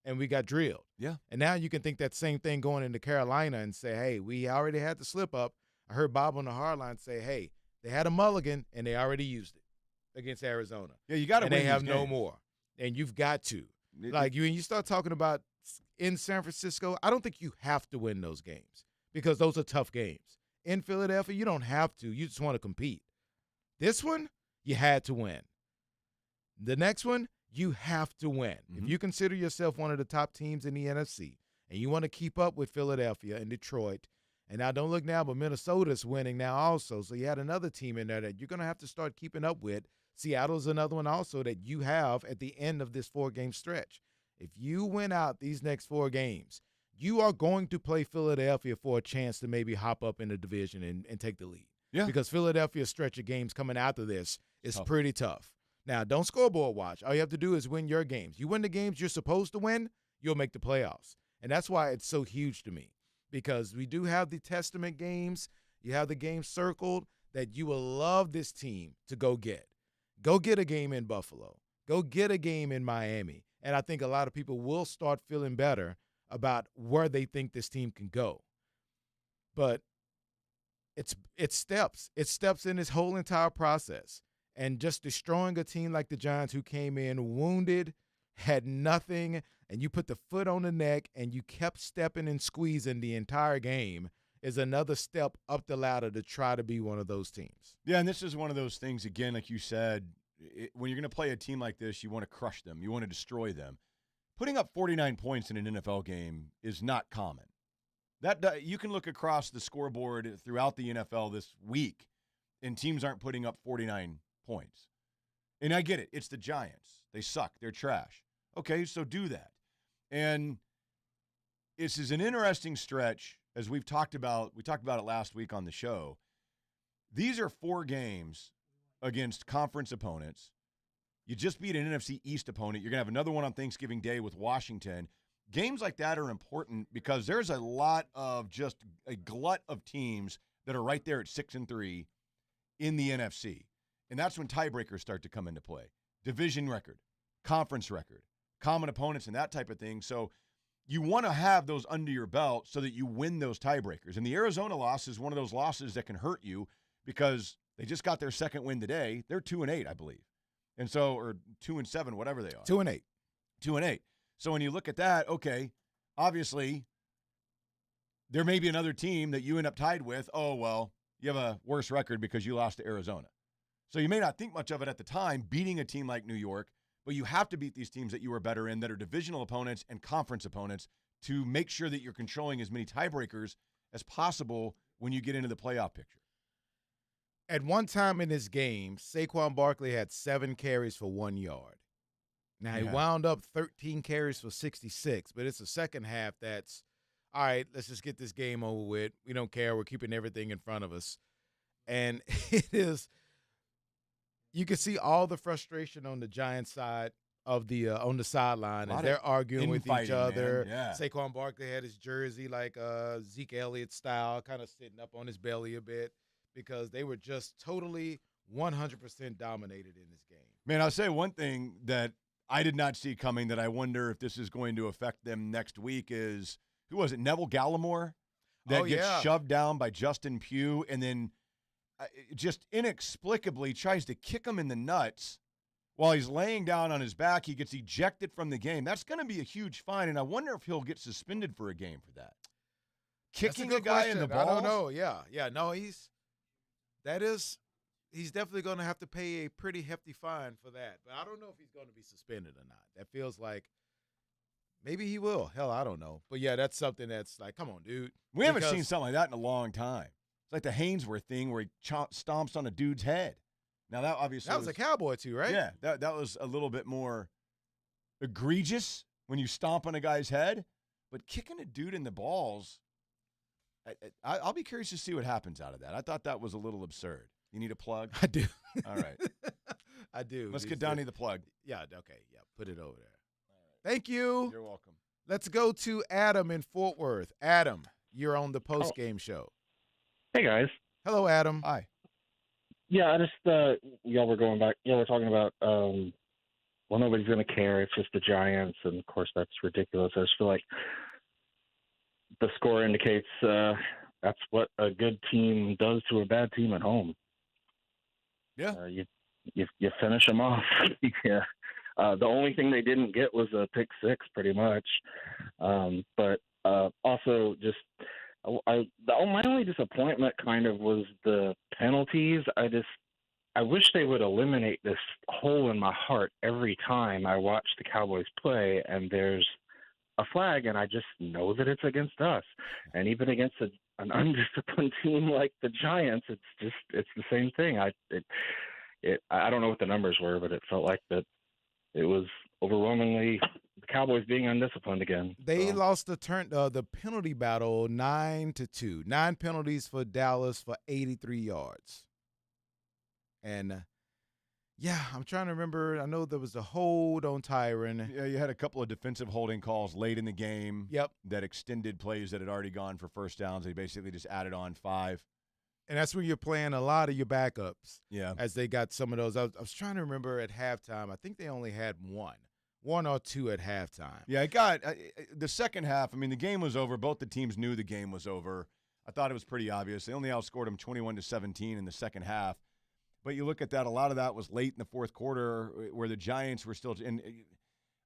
and we got drilled. Yeah. And now you can think that same thing going into Carolina and say, hey, we already had the slip up. I heard Bob on the hard line say, hey, they had a mulligan, and they already used it against Arizona. Yeah, you got to win. And they have these no games. more. And you've got to. Like, when you start talking about in San Francisco, I don't think you have to win those games because those are tough games. In Philadelphia, you don't have to. You just want to compete. This one, you had to win. The next one, you have to win. Mm-hmm. If you consider yourself one of the top teams in the NFC and you want to keep up with Philadelphia and Detroit, and now don't look now, but Minnesota's winning now also. So you had another team in there that you're going to have to start keeping up with. Seattle's another one also that you have at the end of this 4-game stretch. If you win out these next 4 games, you are going to play Philadelphia for a chance to maybe hop up in the division and take the lead. Yeah. Because Philadelphia's stretch of games coming after this is Tough. pretty tough. Now, don't scoreboard watch. All you have to do is win your games. You win the games you're supposed to win, you'll make the playoffs. And that's why it's so huge to me, because we do have the testament games. You have the games circled that you will love this team to go get. Go get a game in Buffalo. Go get a game in Miami. And I think a lot of people will start feeling better about where they think this team can go. But it's steps. It's steps in this whole entire process. And just destroying a team like the Giants who came in wounded, had nothing, and you put the foot on the neck and you kept stepping and squeezing the entire game is another step up the ladder to try to be one of those teams. Yeah, and this is one of those things, again, like you said, when you're going to play a team like this, you want to crush them. You want to destroy them. Putting up 49 points in an NFL game is not common. That you can look across the scoreboard throughout the NFL this week, and teams aren't putting up 49 points. And I get it. It's the Giants. They suck. They're trash. Okay, so do that. And this is an interesting stretch, as we've talked about. We talked about it last week on the show. These are 4 games against conference opponents. You just beat an NFC East opponent. You're going to have another one on Thanksgiving Day with Washington. Games like that are important because there's a lot of just a glut of teams that are right there at 6-3 in the NFC. And that's when tiebreakers start to come into play. Division record, conference record, common opponents, and that type of thing. So you want to have those under your belt so that you win those tiebreakers. And the Arizona loss is one of those losses that can hurt you because they just got their second win today. They're 2-8, I believe. And so, or 2-7, whatever they are. 2-8. 2-8. So when you look at that, okay, obviously there may be another team that you end up tied with. Oh, well, you have a worse record because you lost to Arizona. So you may not think much of it at the time, beating a team like New York, but you have to beat these teams that you were better in that are divisional opponents and conference opponents to make sure that you're controlling as many tiebreakers as possible when you get into the playoff picture. At one time in this game, Saquon Barkley had 7 carries for 1 yard. Now, he wound up 13 carries for 66, but it's the second half that's, all right, let's just get this game over with. We don't care. We're keeping everything in front of us. And it is – you can see all the frustration on the Giants side of the on the sideline as they're arguing with each other. Yeah. Saquon Barkley had his jersey like Zeke Elliott style, kind of sitting up on his belly a bit because they were just totally 100% dominated in this game. Man, I'll say one thing that I did not see coming that I wonder if this is going to affect them next week is, who was it, Neville Gallimore? That gets shoved down by Justin Pugh and then just inexplicably tries to kick him in the nuts while he's laying down on his back. He gets ejected from the game. That's going to be a huge fine, and I wonder if he'll get suspended for a game for that. Kicking a guy in the balls? I don't know. Yeah. No, he's definitely going to have to pay a pretty hefty fine for that. But I don't know if he's going to be suspended or not. That feels like maybe he will. Hell, I don't know. But, yeah, that's something that's like, come on, dude. We haven't seen something like that in a long time. It's like the Hainsworth thing where he stomps on a dude's head. Now, that obviously that was a cowboy too, right? Yeah, that was a little bit more egregious when you stomp on a guy's head. But kicking a dude in the balls, I'll be curious to see what happens out of that. I thought that was a little absurd. You need a plug? I do. All right. I do. Let's get down to the plug. Yeah, okay. Yeah, put it over there. All right. Thank you. You're welcome. Let's go to Adam in Fort Worth. Adam, you're on the post-game show. Hey, guys. Hello, Adam. Hi. Yeah, I just, y'all were talking about well, nobody's going to care. It's just the Giants. And, of course, that's ridiculous. I just feel like the score indicates that's what a good team does to a bad team at home. Yeah. You finish them off. Yeah. The only thing they didn't get was a pick six, pretty much. But also, just my only disappointment kind of was the penalties. I wish they would eliminate this hole in my heart every time I watch the Cowboys play, and there's a flag, and I just know that it's against us. And even against an undisciplined team like the Giants, it's the same thing. I don't know what the numbers were, but it felt like that it was overwhelmingly the Cowboys being undisciplined again. They lost the penalty battle 9-2. 9 penalties for Dallas for 83 yards. And I'm trying to remember. I know there was a hold on Tyron. Yeah, you had a couple of defensive holding calls late in the game. Yep. That extended plays that had already gone for first downs. They basically just added on 5. And that's where you're playing a lot of your backups. Yeah. As they got some of those. I was trying to remember at halftime. I think they only had one or two at halftime. Yeah, it got the second half. I mean, the game was over. Both the teams knew the game was over. I thought it was pretty obvious. They only outscored them 21-17 in the second half. But you look at that, a lot of that was late in the fourth quarter where the Giants were still – and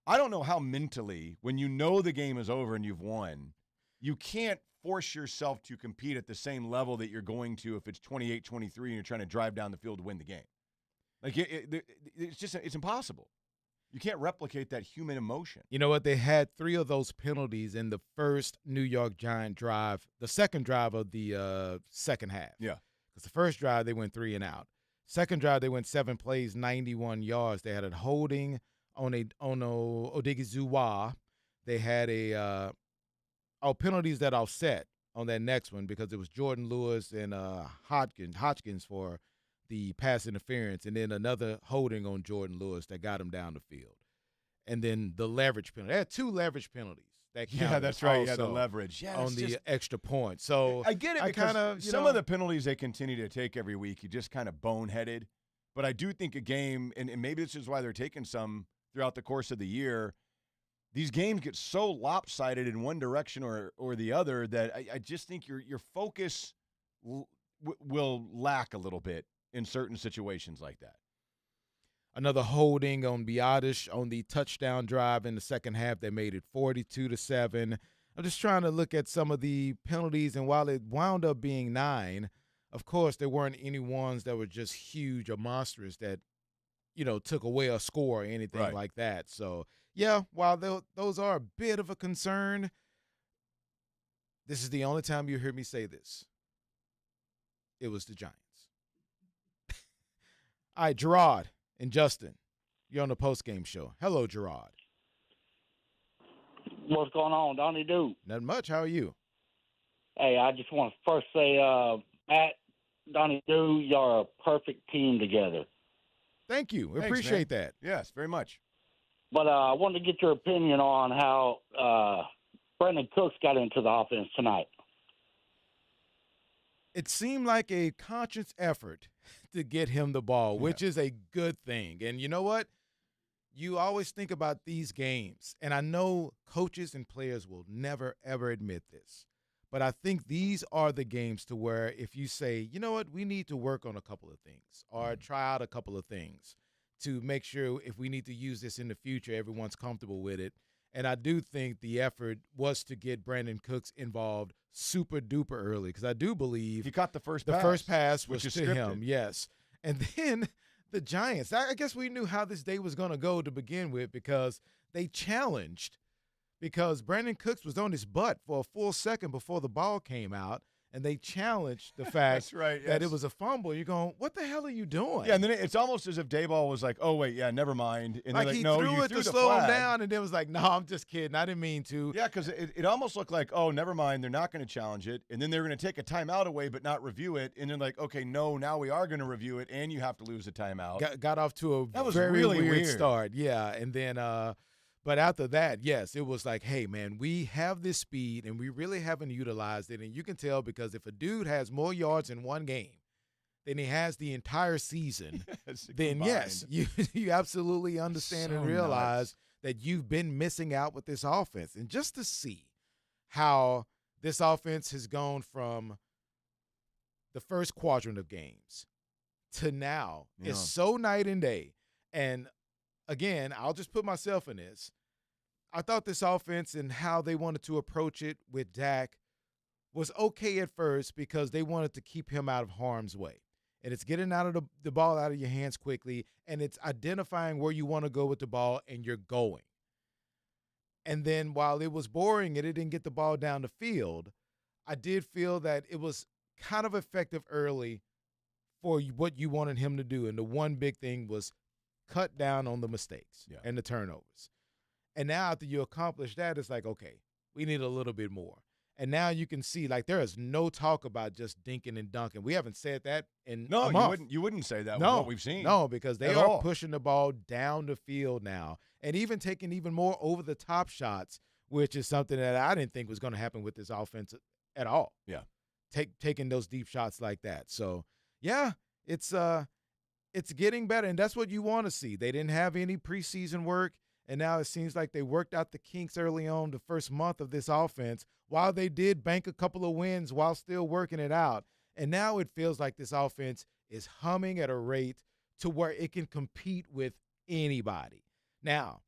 I don't know how mentally, when you know the game is over and you've won, you can't force yourself to compete at the same level that you're going to if it's 28-23 and you're trying to drive down the field to win the game. Like, it's impossible. You can't replicate that human emotion. You know what? They had 3 of those penalties in the first New York Giant drive, the second drive of the second half. Yeah. Because the first drive, they went 3 and out. Second drive, they went 7 plays, 91 yards. They had a holding on Odigizua. They had penalties that offset on that next one because it was Jordan Lewis and Hodgkins for the pass interference, and then another holding on Jordan Lewis that got him down the field. And then the leverage penalty. They had 2 leverage penalties. Yeah, that's right. Yeah, the leverage. Yeah, on the extra point. So I get it because some of the penalties they continue to take every week, you just kind of boneheaded. But I do think a game, and maybe this is why they're taking some throughout the course of the year, these games get so lopsided in one direction or the other that I just think your focus will lack a little bit in certain situations like that. Another holding on Biadasz on the touchdown drive in the second half. They made it 42-7. I'm just trying to look at some of the penalties, and while it wound up being 9, of course there weren't any ones that were just huge or monstrous that, took away a score or anything like that. So, yeah, while those are a bit of a concern, this is the only time you hear me say this. It was the Giants. All right, Gerard and Justin, you're on the postgame show. Hello, Gerard. What's going on, Donnie Doo? Not much. How are you? Hey, I just want to first say, Matt, Donnie Doo, you're a perfect team together. Thank you. We Thanks, appreciate man. that. Yes, very much. But I wanted to get your opinion on how Brandon Cooks got into the offense tonight. It seemed like a conscious effort to get him the ball, which is a good thing. And you know what? You always think about these games, and I know coaches and players will never, ever admit this, but I think these are the games to where if you say, you know what, we need to work on a couple of things or try out a couple of things to make sure if we need to use this in the future, everyone's comfortable with it. And I do think the effort was to get Brandon Cooks involved super duper early because I do believe he caught the first pass was to scripted. him, yes. And then the Giants, I guess we knew how this day was going to go to begin with because they challenged because Brandon Cooks was on his butt for a full second before the ball came out. And they challenged the fact that it was a fumble. You're going, what the hell are you doing? Yeah, and then it's almost as if Dayball was like, oh, wait, yeah, never mind. And like they're he no, threw you it threw to the slow him flag. down, and then was like, no, I'm just kidding. I didn't mean to. Yeah, because it almost looked like, oh, never mind, they're not going to challenge it. And then they're going to take a timeout away but not review it. And then like, okay, no, now we are going to review it, and you have to lose the timeout. Got off to That was very really weird start. Yeah, and then but after that, yes, it was like, hey, man, we have this speed, and we really haven't utilized it. And you can tell because if a dude has more yards in one game than he has the entire season, then combined. yes, you absolutely understand and realize that you've been missing out with this offense. And just to see how this offense has gone from the first quadrant of games to now is so night and day. And again, I'll just put myself in this. I thought this offense and how they wanted to approach it with Dak was okay at first because they wanted to keep him out of harm's way. And it's getting out of the ball out of your hands quickly, and it's identifying where you want to go with the ball, and you're going. And then while it was boring and it didn't get the ball down the field, I did feel that it was kind of effective early for what you wanted him to do. And the one big thing was cut down on the mistakes and the turnovers. And now after you accomplish that, it's like, okay, we need a little bit more. And now you can see, like, there is no talk about just dinking and dunking. We haven't said that in a month. You wouldn't say that with what we've seen. No, because they are pushing the ball down the field now and even taking even more over-the-top shots, which is something that I didn't think was going to happen with this offense at all. Yeah. Taking those deep shots like that. So, yeah, it's getting better, and that's what you want to see. They didn't have any preseason work, and now it seems like they worked out the kinks early on the first month of this offense, while they did bank a couple of wins while still working it out. And now it feels like this offense is humming at a rate to where it can compete with anybody. Now,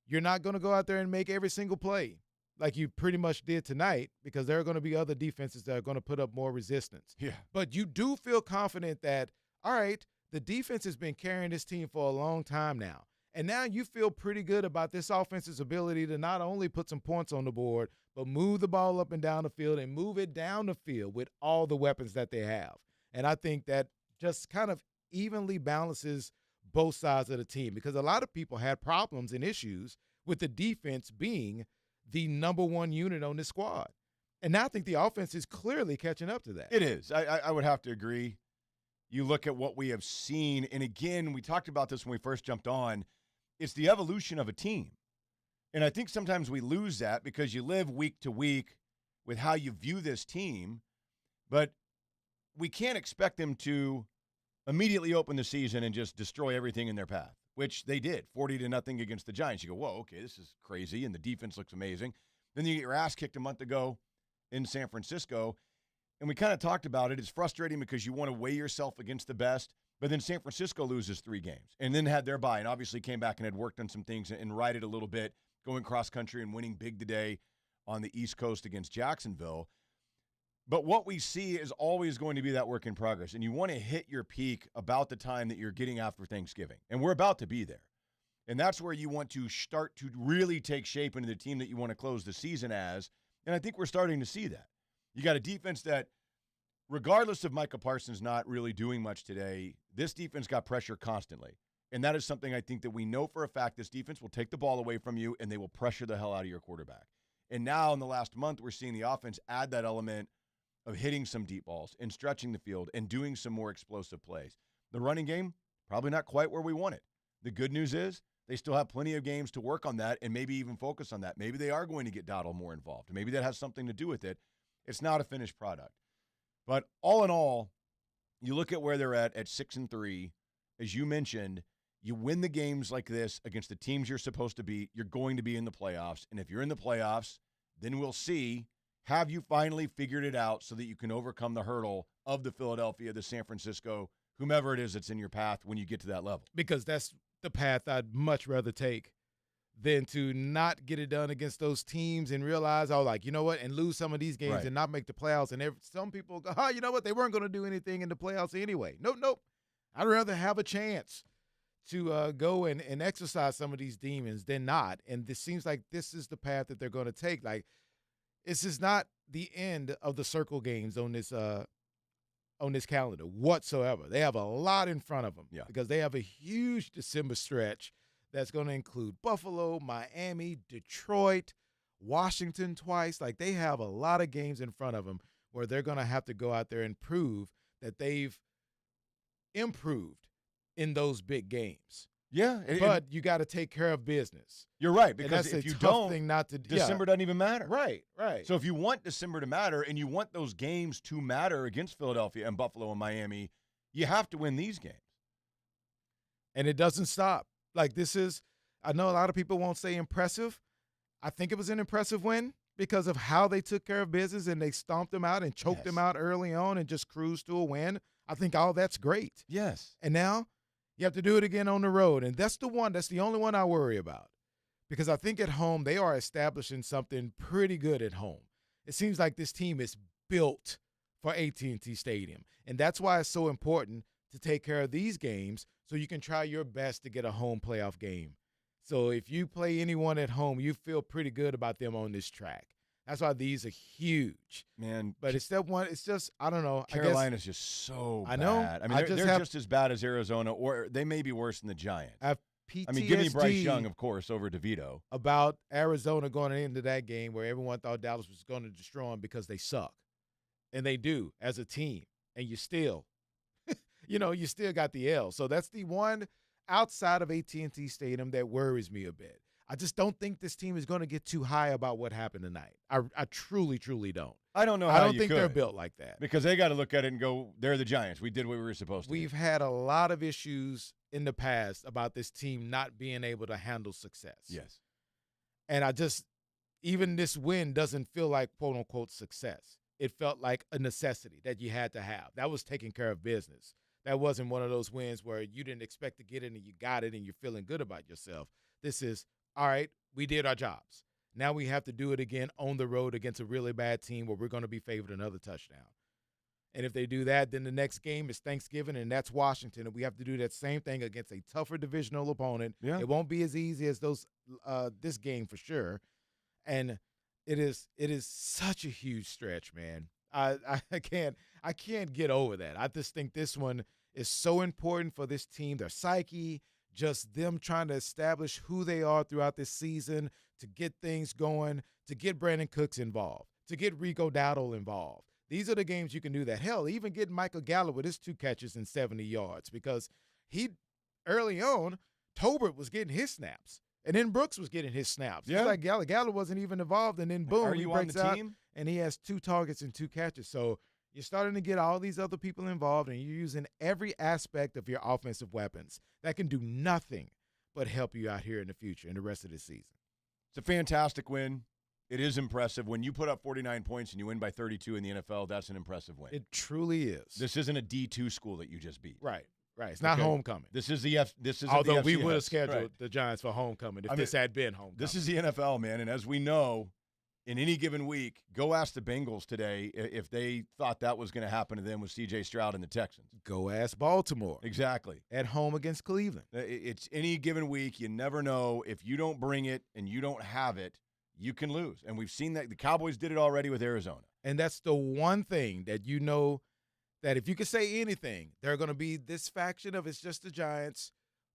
you're not going to go out there and make every single play like you pretty much did tonight, because there are going to be other defenses that are going to put up more resistance. Yeah. But you do feel confident that, all right, the defense has been carrying this team for a long time now. And now you feel pretty good about this offense's ability to not only put some points on the board, but move the ball up and down the field and move it down the field with all the weapons that they have. And I think that just kind of evenly balances both sides of the team, because a lot of people had problems and issues with the defense being the number one unit on this squad. And now I think the offense is clearly catching up to that. It is. I would have to agree. You look at what we have seen, and again, we talked about this when we first jumped on, it's the evolution of a team. And I think sometimes we lose that because you live week to week with how you view this team, but we can't expect them to immediately open the season and just destroy everything in their path, which they did, 40-0 against the Giants. You go, whoa, okay, this is crazy, and the defense looks amazing. Then you get your ass kicked a month ago in San Francisco, and we kind of talked about it. It's frustrating because you want to weigh yourself against the best, but then San Francisco loses 3 games and then had their bye and obviously came back and had worked on some things and righted a little bit, going cross-country and winning big today on the East Coast against Jacksonville. But what we see is always going to be that work in progress, and you want to hit your peak about the time that you're getting after Thanksgiving, and we're about to be there. And that's where you want to start to really take shape into the team that you want to close the season as, and I think we're starting to see that. You got a defense that, regardless of Micah Parsons not really doing much today, this defense got pressure constantly. And that is something I think that we know for a fact this defense will take the ball away from you and they will pressure the hell out of your quarterback. And now in the last month, we're seeing the offense add that element of hitting some deep balls and stretching the field and doing some more explosive plays. The running game, probably not quite where we want it. The good news is they still have plenty of games to work on that and maybe even focus on that. Maybe they are going to get Dowdle more involved. Maybe that has something to do with it. It's not a finished product. But all in all, you look at where they're at 6-3. As you mentioned, you win the games like this against the teams you're supposed to beat, you're going to be in the playoffs. And if you're in the playoffs, then we'll see, have you finally figured it out so that you can overcome the hurdle of the Philadelphia, the San Francisco, whomever it is that's in your path when you get to that level. Because that's the path I'd much rather take than to not get it done against those teams and realize, oh, like, you know what, and lose some of these games and not make the playoffs. And some people go, oh, you know what, they weren't going to do anything in the playoffs anyway. Nope. I'd rather have a chance to go and exercise some of these demons than not. And this seems like this is the path that they're going to take. Like, this is not the end of the circle games on this calendar whatsoever. They have a lot in front of them because they have a huge December stretch that's going to include Buffalo, Miami, Detroit, Washington twice. Like, they have a lot of games in front of them where they're going to have to go out there and prove that they've improved in those big games. Yeah, but you got to take care of business. You're right, And because that's if a you tough don't, thing not to December doesn't even matter. Right, right. So if you want December to matter and you want those games to matter against Philadelphia and Buffalo and Miami, you have to win these games. And it doesn't stop. Like, this is, I know a lot of people won't say impressive. I think it was an impressive win because of how they took care of business and they stomped them out and choked them out early on and just cruised to a win. I think all that's great. Yes. And now you have to do it again on the road. And that's the only one I worry about. Because I think at home they are establishing something pretty good at home. It seems like this team is built for AT&T Stadium. And that's why it's so important to take care of these games so you can try your best to get a home playoff game. So if you play anyone at home, you feel pretty good about them on this track. That's why these are huge. Man. But it's step one. It's just, I don't know. Carolina's just so bad. I know. I mean, they're just as bad as Arizona, or they may be worse than the Giants. I have PTSD. I mean, give me Bryce Young, of course, over DeVito. About Arizona going into that game where everyone thought Dallas was going to destroy them because they suck. And they do as a team. And you still, you still got the L. So that's the one outside of AT&T Stadium that worries me a bit. I just don't think this team is going to get too high about what happened tonight. I truly, truly don't. I don't know how I don't think they're built like that. Because they got to look at it and go, they're the Giants. We did what we were supposed to. We've had a lot of issues in the past about this team not being able to handle success. Yes. And even this win doesn't feel like quote-unquote success. It felt like a necessity that you had to have. That was taking care of business. That wasn't one of those wins where you didn't expect to get it and you got it and you're feeling good about yourself. This is, all right, we did our jobs. Now we have to do it again on the road against a really bad team where we're going to be favored another touchdown. And if they do that, then the next game is Thanksgiving, and that's Washington. And we have to do that same thing against a tougher divisional opponent. Yeah. It won't be as easy as this game for sure. And it is such a huge stretch, man. I can't get over that. I just think this one is so important for this team, their psyche, just them trying to establish who they are throughout this season, to get things going, to get Brandon Cooks involved, to get Rico Dowdle involved. These are the games you can do that. Hell, even get Michael Gallup with his 2 catches and 70 yards because early on, Tolbert was getting his snaps. And then Brooks was getting his snaps. Yeah. It's like Gallup wasn't even involved, and then boom, he breaks on the out, team? and he has 2 targets and 2 catches. So you're starting to get all these other people involved, and you're using every aspect of your offensive weapons that can do nothing but help you out here in the future and the rest of the season. It's a fantastic win. It is impressive. When you put up 49 points and you win by 32 in the NFL, that's an impressive win. It truly is. This isn't a D2 school that you just beat. Right. It's not homecoming. This is the Although we FCS. would have scheduled Right. the Giants for homecoming if this had been homecoming. This is the NFL, man, and as we know, in any given week, go ask the Bengals today if they thought that was going to happen to them with C.J. Stroud and the Texans. Go ask Baltimore. Exactly. At home against Cleveland. It's any given week. You never know. If you don't bring it and you don't have it, you can lose. And we've seen that. The Cowboys did it already with Arizona. And that's the one thing that you know that if you could say anything, they're going to be this faction of it's just the Giants,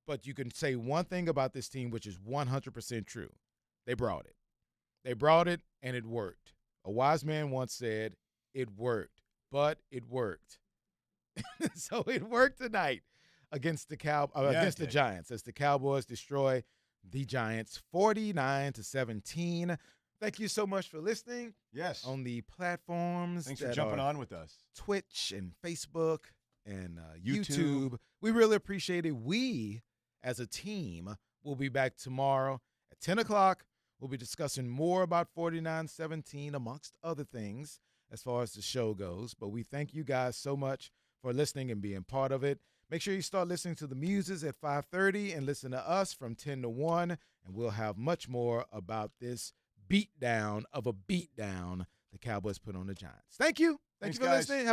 but you can say one thing about this team, which is 100% true. They brought it. They brought it, and it worked. A wise man once said, it worked, but it worked. So it worked tonight against the Giants as the Cowboys destroy the Giants 49-17. Thank you so much for listening. Yes. On the platforms. Thanks for jumping on with us. Twitch and Facebook and YouTube. We really appreciate it. We, as a team, will be back tomorrow at 10 o'clock. We'll be discussing more about 49-17, amongst other things, as far as the show goes. But we thank you guys so much for listening and being part of it. Make sure you start listening to the Muses at 5:30 and listen to us from 10 to 1, and we'll have much more about this beatdown of a beatdown the Cowboys put on the Giants. Thank you. Thanks for guys. listening.